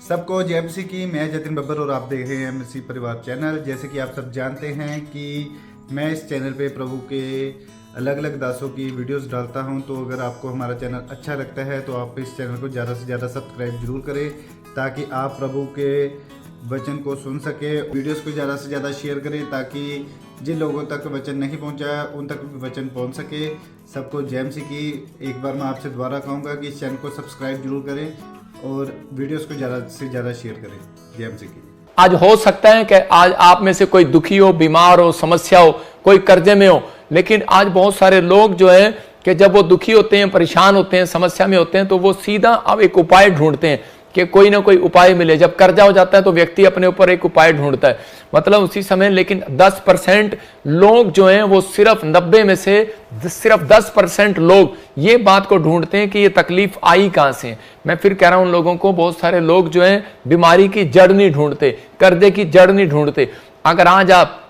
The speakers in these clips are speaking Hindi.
सबको जय मसीह की। मैं जतिन बब्बर और आप देख रहे हैं मसीह परिवार चैनल। जैसे कि आप सब जानते हैं कि मैं इस चैनल पे प्रभु के अलग अलग दासों की वीडियोस डालता हूं, तो अगर आपको हमारा चैनल अच्छा लगता है तो आप इस चैनल को ज़्यादा से ज़्यादा सब्सक्राइब जरूर करें, ताकि आप प्रभु के वचन को सुन सके। वीडियोस को ज़्यादा से ज़्यादा शेयर करें, ताकि जिन लोगों तक वचन नहीं पहुंचा उन तक भी वचन पहुंच सके। सबको जय मसीह की। एक बार मैं आपसे दोबारा कहूँगा कि इस चैनल को सब्सक्राइब जरूर करें और वीडियोस को ज़्यादा से ज़्यादा शेयर करें। जय मसीह की। आज हो सकता है कि आज आप में से कोई दुखी हो, बीमार हो, समस्या हो, कोई कर्जे में हो, लेकिन आज बहुत सारे लोग जो है कि जब वो दुखी होते हैं, परेशान होते हैं, समस्या में होते हैं, तो वो सीधा अब एक उपाय ढूंढते हैं कि कोई ना कोई उपाय मिले। जब कर्जा हो जाता है तो व्यक्ति अपने ऊपर एक उपाय ढूंढता है, मतलब उसी समय। लेकिन 10% लोग जो हैं वो सिर्फ 90 में से सिर्फ 10% लोग ये बात को ढूंढते हैं कि ये तकलीफ आई कहां से। मैं फिर कह रहा हूं उन लोगों को, बहुत सारे लोग जो हैं बीमारी की जड़ नहीं ढूंढते, कर्जे की जड़ नहीं ढूंढते। अगर आज आप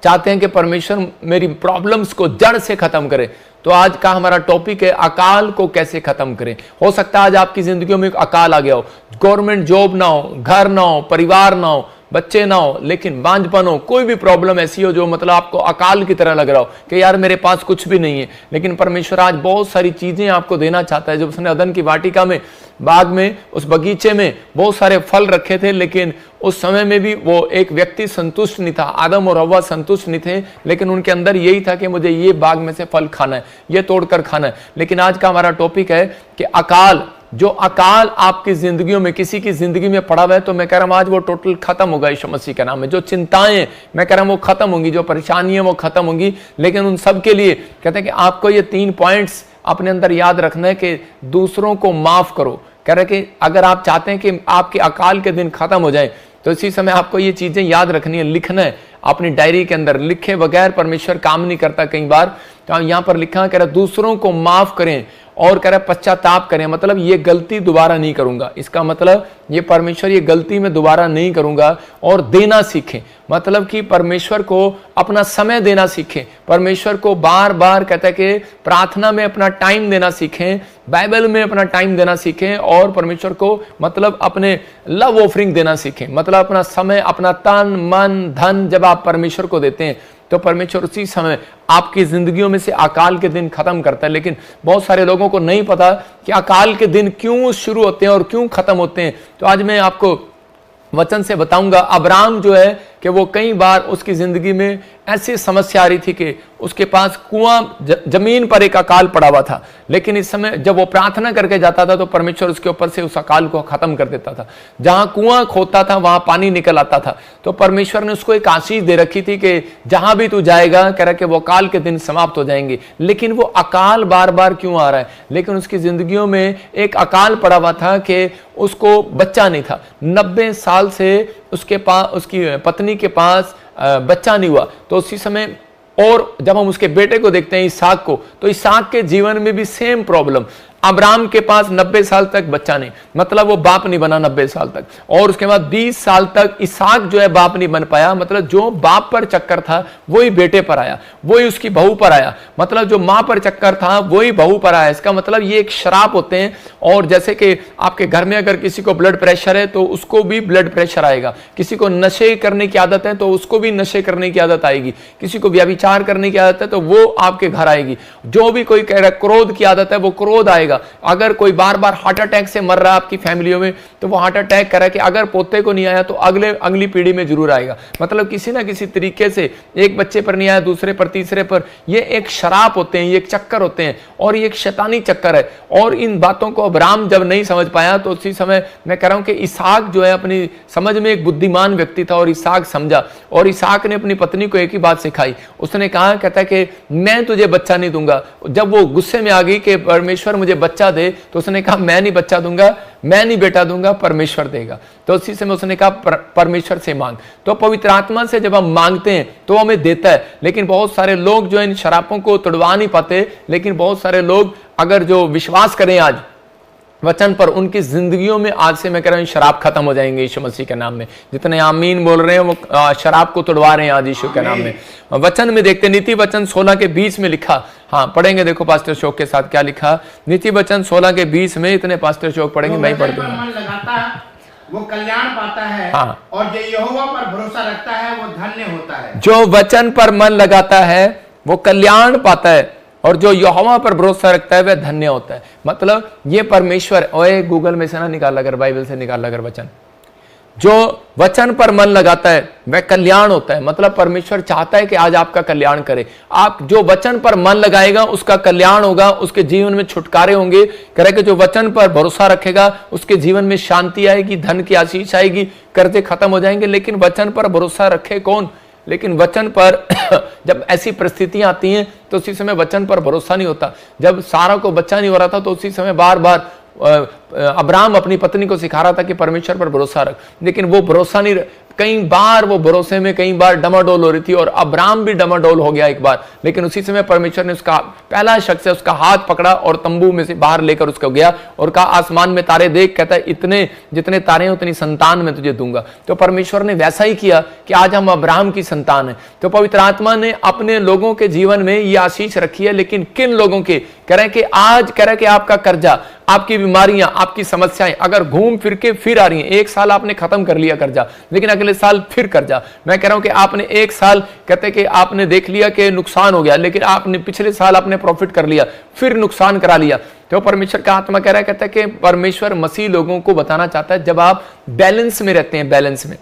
चाहते हैं कि परमेश्वर मेरी प्रॉब्लम्स को जड़ से खत्म करे, तो आज का हमारा टॉपिक है अकाल को कैसे खत्म करें। हो सकता है आज आपकी जिंदगियों में एक अकाल आ गया हो, गवर्नमेंट जॉब ना हो, घर ना हो, परिवार ना हो, बच्चे ना हो, लेकिन बांझपन हो, कोई भी प्रॉब्लम ऐसी हो जो मतलब आपको अकाल की तरह लग रहा हो कि यार मेरे पास कुछ भी नहीं है। लेकिन परमेश्वर आज बहुत सारी चीजें आपको देना चाहता है। जब उसने अदन की वाटिका में, बाग में, उस बगीचे में बहुत सारे फल रखे थे, लेकिन उस समय में भी वो एक व्यक्ति संतुष्ट नहीं था। आदम और हव्वा संतुष्ट नहीं थे, लेकिन उनके अंदर यही था कि मुझे ये बाग में से फल खाना है, ये तोड़कर खाना है। लेकिन आज का हमारा टॉपिक है कि अकाल, जो अकाल आपकी जिंदगियों में, किसी की जिंदगी में पड़ा हुआ है, तो मैं कह रहा हूं आज वो टोटल खत्म होगा यीशु मसीह के नाम में। जो चिंताएं मैं कह रहा हूं वो खत्म होंगी, जो परेशानियां वो खत्म होंगी। लेकिन उन सब के लिए कहते हैं कि आपको ये 3 पॉइंट्स अपने अंदर याद रखना है कि दूसरों को माफ करो। कह रहे कि अगर आप चाहते हैं कि आपके अकाल के दिन खत्म हो जाए, तो इसी समय आपको ये चीजें याद रखनी है, लिखना है अपनी डायरी के अंदर। लिखे बगैर परमेश्वर काम नहीं करता कई बार। तो यहां पर लिखा, कह रहा दूसरों को माफ करें और कह रहा पश्चाताप करें, मतलब ये गलती दोबारा नहीं करूंगा। इसका मतलब ये परमेश्वर ये गलती में दोबारा नहीं करूंगा। और देना सीखें, मतलब कि परमेश्वर को अपना समय देना सीखें। परमेश्वर को बार बार कहता है कि प्रार्थना में अपना टाइम देना सीखें, बाइबल में अपना टाइम देना सीखें, और परमेश्वर को मतलब अपने लव ऑफरिंग देना सीखें। मतलब अपना समय, अपना तन मन धन जब आप परमेश्वर को देते हैं, तो परमेश्वर उसी समय आपकी जिंदगियों में से अकाल के दिन खत्म करता है। लेकिन बहुत सारे लोगों को नहीं पता कि अकाल के दिन क्यों शुरू होते हैं और क्यों खत्म होते हैं। तो आज मैं आपको वचन से बताऊंगा। अब्राहम जो है कि वो कई बार उसकी जिंदगी में ऐसी समस्या आ रही थी कि उसके पास कुआं, जमीन पर एक अकाल पड़ा हुआ था, लेकिन इस समय जब वो प्रार्थना करके जाता था तो परमेश्वर उसके ऊपर से उस अकाल को खत्म कर देता था। जहां कुआं खोदता था वहां पानी निकल आता था। तो परमेश्वर ने उसको एक आशीष दे रखी थी कि जहां भी तू जाएगा, कह रहा कि वो अकाल के दिन समाप्त हो जाएंगे। लेकिन वो अकाल बार बार क्यों आ रहा है? लेकिन उसकी जिंदगियों में एक अकाल पड़ा हुआ था कि उसको बच्चा नहीं था। 90 साल से उसके पास, उसकी पत्नी के पास बच्चा नहीं हुआ। तो उसी समय, और जब हम उसके बेटे को देखते हैं इसहाक को, तो इसहाक के जीवन में भी सेम प्रॉब्लम। अब्राहम के पास 90 साल तक बच्चा नहीं, मतलब वो बाप नहीं बना 90 साल तक। और उसके बाद 20 साल तक इसहाक जो है बाप नहीं बन पाया। मतलब जो बाप पर चक्कर था वही बेटे पर आया, वही उसकी बहू पर आया। मतलब जो मां पर चक्कर था वही बहू पर आया। इसका मतलब ये एक श्राप होते हैं। और जैसे कि आपके घर में अगर किसी को ब्लड प्रेशर है तो उसको भी ब्लड प्रेशर आएगा। किसी को नशे करने की आदत है तो उसको भी नशे करने की आदत आएगी। किसी को व्यभिचार करने की आदत है तो वो आपके घर आएगी। जो भी कोई कह रहा है क्रोध की आदत है वो क्रोध आएगा। अगर कोई बार बार हार्ट अटैक से मर रहा है आपकी फैमिलियों में, तो वो हार्ट अटैक कर रहा है कि अगर पोते को नहीं आया तो अगली पीढ़ी में जरूर आएगा। मतलब किसी ना किसी तरीके से एक बच्चे पर नहीं आया, दूसरे पर, तीसरे पर। ये एक शराप होते हैं, ये एक चक्कर होते हैं, और ये एक शैतानी चक्कर है। और इन बातों को अब्राहम जब नहीं समझ पाया, तो उसी समय मैं कह रहा हूं कि इसहाक जो है अपनी समझ में एक बुद्धिमान व्यक्ति था, और इसहाक समझा। और इसहाक ने अपनी पत्नी को एक ही बात सिखाई। उसने कहा, कहता है कि मैं तुझे बच्चा नहीं दूंगा। जब वो गुस्से में आ गई कि परमेश्वर मुझे बच्चा दे, तो उसने कहा मैं नहीं बच्चा दूंगा, मैं नहीं बेटा दूंगा, परमेश्वर देगा। तो उसी समय उसने कहा परमेश्वर से मांग। तो पवित्र आत्मा से जब हम मांगते हैं तो हमें देता है। लेकिन बहुत सारे लोग जो इन शरापों को तोड़वा नहीं पाते। लेकिन बहुत सारे लोग अगर जो विश्वास करें आज वचन पर, उनकी जिंदगियों में आज से मैं कह रहा हूं शराब खत्म हो जाएंगे यीशु मसीह के नाम में। जितने आमीन बोल रहे हैं वो शराब को तोड़वा रहे हैं आज यीशु के नाम में। वचन में देखते, नीति वचन 16 के 20 में लिखा, हाँ पढ़ेंगे, देखो पास्टर शोक के साथ क्या लिखा। नीति वचन 16 के 20 में, इतने पास्टर शोक पढ़ेंगे, मैं ही पढ़ दूंगा। वो कल्याण पाता है। हाँ। और जो यहोवा पर भरोसा रखता है वो धन्य होता है। जो वचन पर मन लगाता है वो कल्याण पाता है, और जो यहोवा पर भरोसा रखता है वह धन्य होता है। मतलब ये परमेश्वर, ओए गूगल में से ना निकाला कर, बाइबल से निकाला कर वचन, जो वचन पर मन लगाता है वह कल्याण होता है। मतलब परमेश्वर चाहता है कि आज आपका कल्याण करे। आप जो वचन पर मन लगाएगा उसका कल्याण होगा, उसके जीवन में छुटकारे होंगे। कह कि जो वचन पर भरोसा रखेगा उसके जीवन में शांति आएगी, धन की आशीष आएगी, कर्जे खत्म हो जाएंगे। लेकिन वचन पर भरोसा रखे कौन? लेकिन वचन पर जब ऐसी परिस्थितियां आती हैं तो उसी समय वचन पर भरोसा नहीं होता। जब सारा को बच्चा नहीं हो रहा था तो उसी समय बार बार अब्राहम अपनी पत्नी को सिखा रहा था कि परमेश्वर पर भरोसा रख, लेकिन वो भरोसा नहीं, कई बार वो भरोसे में कई बार डमाडोल हो रही थी, और अब्राहम भी डमाडोल हो गया एक बार। लेकिन उसी समय परमेश्वर ने उसका पहला शख्स है उसका हाथ पकड़ा और तंबू में से बाहर लेकर उसको गया और कहा आसमान में तारे देख, कहता है इतने जितने तारे हैं उतनी संतान मैं तुझे दूंगा। तो परमेश्वर ने वैसा ही किया कि आज हम अब्राहम की संतान है। तो पवित्र आत्मा ने अपने लोगों के जीवन में ये आशीष रखी है। लेकिन किन लोगों के? कह रहे कि आज कह रहे कि आपका कर्जा, आपकी बीमारियां, आपकी समस्याएं अगर घूम फिर के फिर आ रही हैं, एक साल आपने खत्म कर लिया कर्जा, लेकिन अगले साल फिर कर्जा। मैं कह रहा हूं कि आपने एक साल कहते कि आपने देख लिया कि नुकसान हो गया, लेकिन आपने पिछले साल आपने प्रॉफिट कर लिया, फिर नुकसान करा लिया। तो परमेश्वर का आत्मा कह रहा है, कहता है कि परमेश्वर मसीह लोगों को बताना चाहता है जब आप बैलेंस में रहते हैं, बैलेंस में,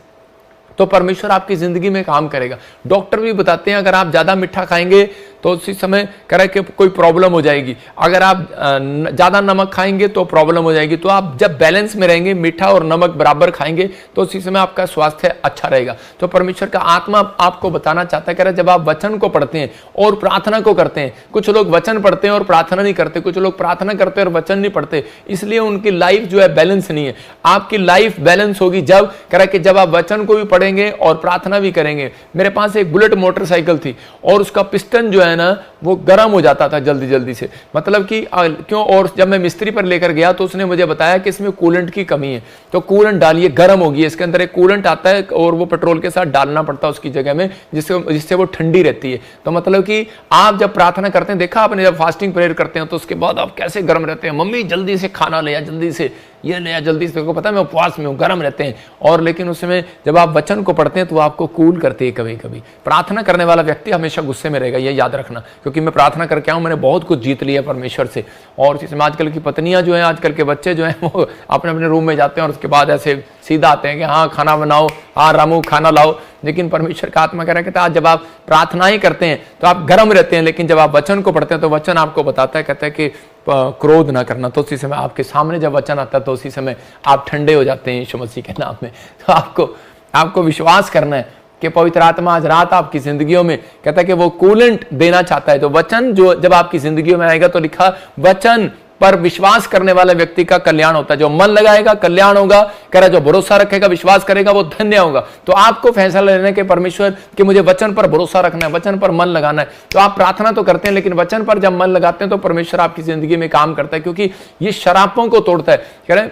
तो परमेश्वर आपकी जिंदगी में काम करेगा। डॉक्टर भी बताते हैं अगर आप ज्यादा मीठा खाएंगे तो उसी समय कह रहे कि कोई प्रॉब्लम हो जाएगी, अगर आप ज्यादा नमक खाएंगे तो प्रॉब्लम हो जाएगी। तो आप जब बैलेंस में रहेंगे, मीठा और नमक बराबर खाएंगे, तो उसी समय आपका स्वास्थ्य अच्छा रहेगा। तो परमेश्वर का आत्मा आपको बताना चाहता है, कह रहा है जब आप वचन को पढ़ते हैं और प्रार्थना को करते हैं, कुछ लोग वचन पढ़ते हैं और प्रार्थना नहीं करते, कुछ लोग प्रार्थना करते हैं और वचन नहीं पढ़ते, इसलिए उनकी लाइफ जो है बैलेंस नहीं है। आपकी लाइफ बैलेंस होगी जब कह रहा है कि जब आप वचन को भी पढ़ेंगे और प्रार्थना भी करेंगे। मेरे पास एक बुलेट मोटरसाइकिल थी और उसका पिस्टन जो है ना वो गर्म हो जाता था जल्दी जल्दी से, मतलब कि क्यों, और जब मैं मिस्त्री पर लेकर गया तो उसने मुझे बताया कि इसमें कूलेंट की कमी है, तो कूलेंट डालिए, गर्म होगी। इसके अंदर एक कूलेंट आता है और वो पेट्रोल के साथ डालना पड़ता है उसकी जगह में, जिससे वो ठंडी रहती है। तो मतलब कि आप जब प्रार्थना करते हैं, देखा आपने जब फास्टिंग प्रेयर करते हैं तो उसके बाद आप कैसे गर्म रहते हैं, मम्मी जल्दी से खाना ले आ, जल्दी से ये ले आ, जल्दी से, पता है मैं उपवास में हूँ, गर्म रहते हैं। और लेकिन उस समय जब आप वचन को पढ़ते हैं तो आपको कूल करते हैं। कभी कभी प्रार्थना करने वाला व्यक्ति हमेशा गुस्से में रहेगा, ये याद रखना, क्योंकि मैं प्रार्थना करके आऊँ, मैंने बहुत कुछ जीत लिया परमेश्वर से। और इसमें आजकल की पत्नियां जो हैं, आजकल के बच्चे जो हैं, वो अपने अपने रूम में जाते हैं और उसके बाद ऐसे सीधा आते हैं कि हाँ खाना बनाओ, हाँ रामू खाना लाओ। लेकिन परमेश्वर का आत्मा कह रहा है कि आज जब आप प्रार्थनाएं करते हैं तो आप गर्म रहते हैं, लेकिन जब आप वचन को पढ़ते हैं तो वचन आपको बताता है, कहता है कि क्रोध ना करना। तो उसी समय आपके सामने जब वचन आता है तो उसी समय आप ठंडे हो जाते हैं यीशु मसीह के नाम में। तो आपको विश्वास करना है कि पवित्र आत्मा आज रात आपकी जिंदगियों में कहता है कि वो कूलेंट देना चाहता है। तो वचन जो जब आपकी जिंदगियों में आएगा तो लिखा वचन पर विश्वास करने वाले व्यक्ति का कल्याण होता है। जो मन लगाएगा कल्याण होगा, कह रहा जो भरोसा रखेगा, विश्वास करेगा वो धन्य होगा। तो आपको फैसला लेने के परमेश्वर कि मुझे वचन पर भरोसा रखना है, वचन पर मन लगाना है। तो आप प्रार्थना तो करते हैं, लेकिन वचन पर जब मन लगाते हैं तो परमेश्वर आपकी जिंदगी में काम करता है, क्योंकि ये शरापों को तोड़ता है। कह रहे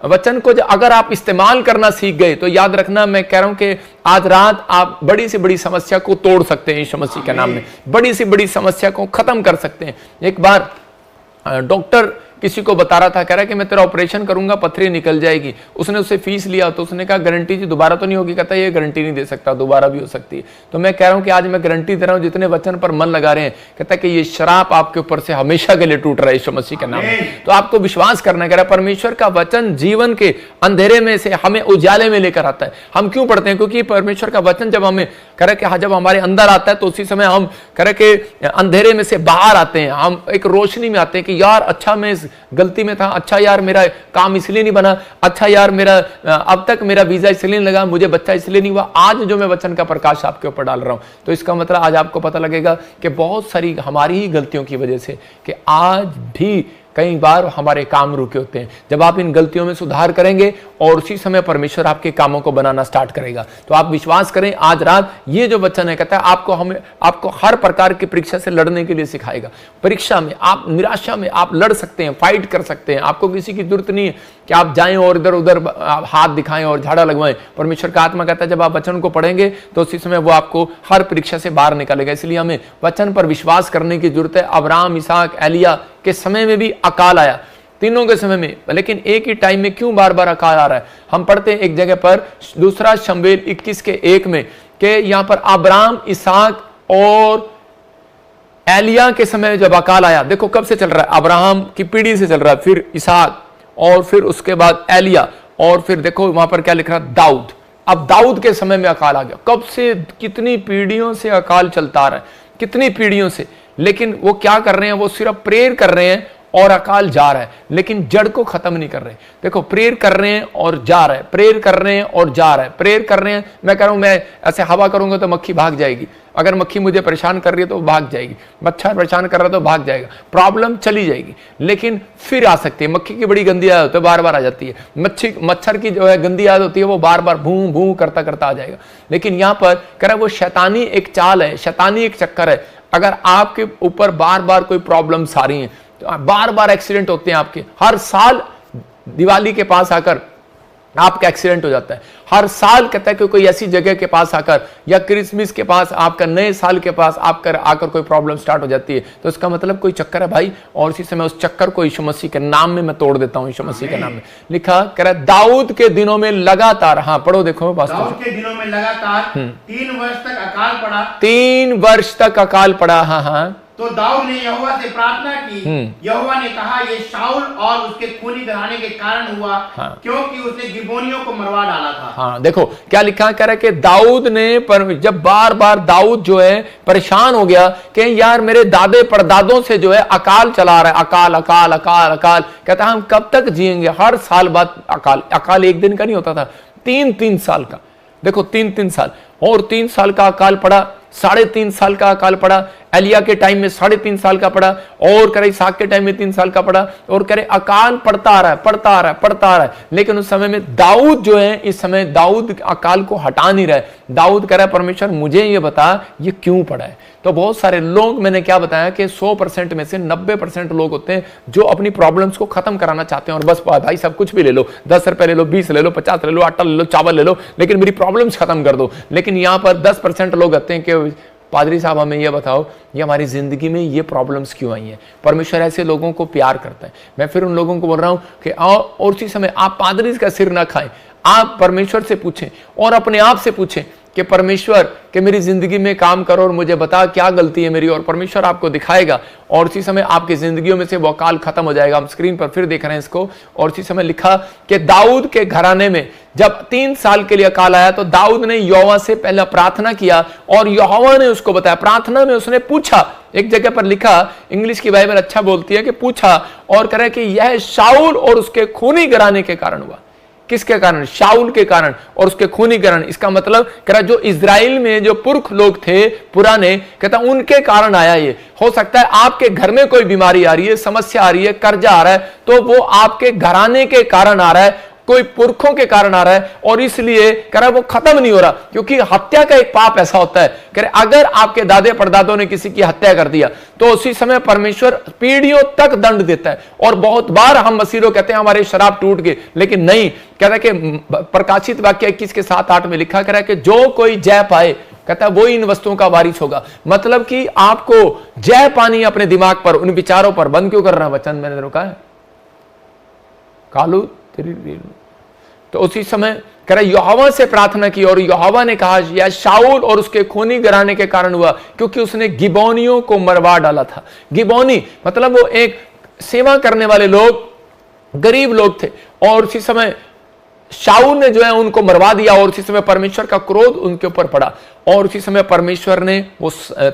वचन को अगर आप इस्तेमाल करना सीख गए तो याद रखना, मैं कह रहा हूं कि आज रात आप बड़ी से बड़ी समस्या को तोड़ सकते हैं यीशु मसीह के नाम में, बड़ी से बड़ी समस्या को खत्म कर सकते हैं। एक बार डॉक्टर किसी को बता रहा था, कह रहा है कि मैं तेरा ऑपरेशन करूंगा, पथरी निकल जाएगी। उसने उससे फीस लिया तो उसने कहा गारंटी जी दोबारा तो नहीं होगी, कहता ये गारंटी नहीं दे सकता, दोबारा भी हो सकती है। तो मैं कह रहा हूं कि आज मैं गारंटी दे रहा हूं, जितने वचन पर मन लगा रहे हैं, कहता है कि ये शराप आपके ऊपर से हमेशा के लिए टूट रहा है यीशु मसीह के नाम में। तो आपको विश्वास करना है। कह रहा है परमेश्वर का वचन जीवन के अंधेरे में से हमें उजाले में लेकर आता है। हम क्यों पढ़ते हैं? क्योंकि परमेश्वर का वचन जब हमें कह रहा है कि जब हमारे अंदर आता है तो उसी समय हम कह रहे कि अंधेरे में से बाहर आते हैं, हम एक रोशनी में आते हैं कि यार अच्छा मैं इस गलती में था, अच्छा यार मेरा काम इसलिए नहीं बना, अच्छा यार मेरा अब तक मेरा वीजा इसलिए नहीं लगा, मुझे बच्चा इसलिए नहीं हुआ। आज जो मैं वचन का प्रकाश आपके ऊपर डाल रहा हूं तो इसका मतलब आज आपको पता लगेगा कि बहुत सारी हमारी ही गलतियों की वजह से कि आज भी कई बार हमारे काम रुके होते हैं। जब आप इन गलतियों में सुधार करेंगे और उसी समय परमेश्वर आपके कामों को बनाना स्टार्ट करेगा। तो आप विश्वास करें, आज रात ये जो वचन है कहता है आपको हर प्रकार की परीक्षा से लड़ने के लिए सिखाएगा। परीक्षा में आप, निराशा में आप लड़ सकते हैं, फाइट कर सकते हैं। आपको किसी की जरूरत नहीं है कि आप जाएं और इधर उधर हाथ दिखाएं और झाड़ा लगवाएं। परमेश्वर का आत्मा कहता है जब आप वचन को पढ़ेंगे तो उसी समय वो आपको हर परीक्षा से बाहर निकालेगा। इसलिए हमें वचन पर विश्वास करने की जरूरत है। अब्राहम, इसहाक, एलिया के समय में भी अकाल आया, तीनों के समय में, लेकिन एक ही टाइम में क्यों बार बार अकाल आ रहा है? हम पढ़ते हैं एक जगह पर दूसरा शमूएल 21:1 में कि यहां पर अब्राहम, इसहाक और एलिया के समय जब अकाल आया, देखो कब से चल रहा है, अब्राहम की पीढ़ी से चल रहा है, फिर इसहाक और फिर उसके बाद एलिया और फिर देखो वहां पर क्या लिख रहा है, दाऊद। अब दाऊद के समय में अकाल आ गया। कब से, कितनी पीढ़ियों से अकाल चलता आ रहा है, कितनी पीढ़ियों से, लेकिन वो क्या कर रहे हैं, वो सिर्फ प्रेयर कर रहे हैं और अकाल जा रहा है, लेकिन जड़ को खत्म नहीं कर रहे। देखो प्रेयर कर रहे हैं और जा रहा है, प्रेयर कर रहे हैं और जा रहा है, प्रेयर कर रहे हैं। मैं कह रहा हूं मैं ऐसे हवा करूंगा तो मक्खी भाग जाएगी, अगर मक्खी मुझे परेशान कर रही है तो भाग जाएगी, मच्छर परेशान कर रहा है तो भाग जाएगा, प्रॉब्लम चली जाएगी, लेकिन फिर आ सकती है। मक्खी की बड़ी गंदी आदत होती है, बार बार आ जाती है। मच्छर की जो है गंदी आदत होती है, वो बार बार भूं भूं करता करता आ जाएगा। लेकिन यहां पर कह रहा है वो शैतानी एक चाल है, शैतानी एक चक्कर है। अगर आपके ऊपर बार बार कोई प्रॉब्लम्स आ रही हैं, बार बार एक्सीडेंट होते हैं आपके, हर साल दिवाली के पास आकर आपका एक्सीडेंट हो जाता है, हर साल कहता है कि कोई ऐसी जगह के पास आकर या क्रिसमस के पास आपका, नए साल के पास आकर कोई प्रॉब्लम स्टार्ट हो जाती है, तो इसका मतलब कोई चक्कर है भाई। और इसी समय उस चक्कर को यीशु मसीह के नाम में मैं तोड़ देता हूं, यीशु मसीह के नाम में। लिखा कह रहा दाऊद के दिनों में लगातार, हाँ पढ़ो देखो, दाऊद के दिनों में लगातार 3 वर्ष तक अकाल पड़ा। 3 वर्ष तक अकाल पड़ा, हाँ हाँ। तो दाऊद ने यहोवा से प्रार्थना की। यहोवा ने कहा ये शाऊल और उसके खूनी घराने के कारण हुआ, क्योंकि उसने गिबोनियों को मरवा डाला था। हाँ देखो क्या लिखा, कह रहा है कि दाऊद ने जब बार बार दाऊद जो है परेशान हो गया कि यार मेरे दादे परदादों से जो है अकाल चला रहा है, अकाल अकाल अकाल अकाल, कहता हम कब तक जिएंगे, हर साल बाद अकाल। अकाल एक दिन का नहीं होता था, 3-3 साल का, देखो 3-3 साल, और 3 साल का अकाल पड़ा, 3.5 साल का अकाल पड़ा, एलिया के टाइम में 3.5 साल का पड़ा, और करे इसहाक के टाइम में 3 साल का पड़ा, और करे अकाल पड़ता आ रहा है, पड़ता आ रहा है, पड़ता आ रहा है। लेकिन उस समय में दाऊद जो है, इस समय दाऊद अकाल को हटा नहीं रहा है। दाऊद कह रहा है परमेश्वर मुझे ये बता ये क्यों पड़ा है। तो बहुत सारे लोग, मैंने क्या बताया कि 100% में से 90% लोग होते हैं जो अपनी प्रॉब्लम्स को खत्म कराना चाहते हैं, और बस भाई सब कुछ भी ले लो, 10 रुपए ले लो, 20 ले लो, 50 ले लो, आटा ले लो, चावल ले लो, लेकिन मेरी प्रॉब्लम्स खत्म कर दो। लेकिन यहाँ पर 10% लोग कहते हैं कि पादरी साहब हमें ये बताओ ये हमारी जिंदगी में ये प्रॉब्लम्स क्यों आई हैं। परमेश्वर ऐसे लोगों को प्यार करता है। मैं फिर उन लोगों को बोल रहा हूं कि आओ, और उसी समय आप पादरी का सिर ना खाएं, आप परमेश्वर से पूछें और अपने आप से पूछें कि परमेश्वर कि मेरी जिंदगी में काम करो और मुझे बता क्या गलती है मेरी, और परमेश्वर आपको दिखाएगा, और उसी समय आपकी जिंदगियों में से वो अकाल खत्म हो जाएगा। हम स्क्रीन पर फिर देख रहे हैं इसको। और उसी समय लिखा कि दाऊद के घराने में जब 3 साल के लिए अकाल आया तो दाऊद ने यहोवा से पहले प्रार्थना किया और यहोवा ने उसको बताया। प्रार्थना में उसने पूछा, एक जगह पर लिखा, इंग्लिश की बाइबल अच्छा बोलती है कि पूछा, और कह रहा है कि यह शाऊल और उसके खूनी घराने के कारण हुआ। किसके कारण? शाऊल के कारण और उसके खूनी कारण। इसका मतलब कह रहा जो इजराइल में जो पुरख लोग थे पुराने, कहता उनके कारण आया ये। हो सकता है आपके घर में कोई बीमारी आ रही है, समस्या आ रही है, कर्जा आ रहा है, तो वो आपके घराने के कारण आ रहा है, कोई पुरखों के कारण आ रहा है, और इसलिए कह रहा वो खत्म नहीं हो रहा। क्योंकि हत्या का एक पाप ऐसा होता है, कह रहे अगर आपके दादे परदादों ने किसी की हत्या कर दिया तो उसी समय परमेश्वर पीढ़ियों तक दंड देता है। और बहुत बार हम मसीह लोग कहते हैं हमारे शराब टूट गए, लेकिन नहीं, कह रहा कि प्रकाशित वाक्य 21 के 7-8 में लिखा, कह रहा कि जो कोई जय पाए, कहता है वो इन वस्तुओं का वारिस होगा। मतलब कि आपको जय पानी अपने दिमाग पर, उन विचारों पर। बंद क्यों कर रहा है वचन? मैंने रोका है कालू तेरी। तो उसी समय कह रहा यहोवा से प्रार्थना की और यहोवा ने कहा यह शाऊल और उसके खूनी घराने के कारण हुआ, क्योंकि उसने गिबोनियों को मरवा डाला था। गिबोनी मतलब वो एक सेवा करने वाले लोग, गरीब लोग थे, और उसी समय शाऊल ने जो है उनको मरवा दिया, और उसी समय परमेश्वर का क्रोध उनके ऊपर पड़ा, और उसी समय परमेश्वर ने वो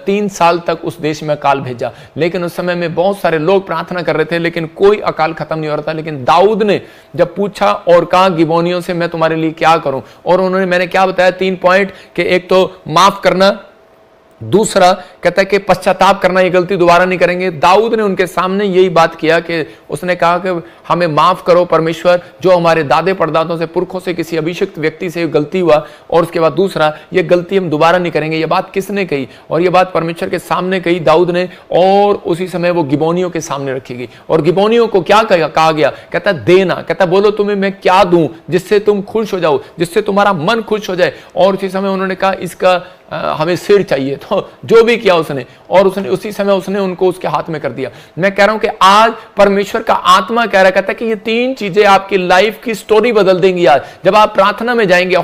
3 साल तक उस देश में अकाल भेजा। लेकिन उस समय में बहुत सारे लोग प्रार्थना कर रहे थे, लेकिन कोई अकाल खत्म नहीं हो रहा था। लेकिन दाऊद ने जब पूछा और कहा गिबोनियों से मैं तुम्हारे लिए क्या करूं, और उन्होंने, मैंने क्या बताया 3 पॉइंट, कि एक तो माफ करना, दूसरा कहता है कि पश्चाताप करना, ये गलती दोबारा नहीं करेंगे। दाऊद ने उनके सामने यही बात किया कि उसने कहा कि हमें माफ करो परमेश्वर, जो हमारे दादे परदादों से, पुरखों से, किसी अभिषिक्त व्यक्ति से गलती हुआ, और उसके बाद दूसरा ये गलती हम दोबारा नहीं करेंगे। ये बात किसने कही? और ये बात परमेश्वर के सामने कही दाऊद ने, और उसी समय वो गिबोनियों के सामने रखी गई। और गिबोनियों को क्या कहा गया? कहता देना, कहता बोलो तुम्हें मैं क्या दूं जिससे तुम खुश हो जाओ, जिससे तुम्हारा मन खुश हो जाए। और उसी समय उन्होंने कहा इसका हमें सिर चाहिए। तो जो भी किया उसने, और उसने उसी समय उसने उनको उसके हाथ में कर दिया। मैं कह रहा हूं कि आज परमेश्वर का आत्मा कह रहा, कहता है कि ये 3 चीजें आपकी लाइफ की स्टोरी बदल देंगी। आज जब आप प्रार्थना में जाएंगे, हो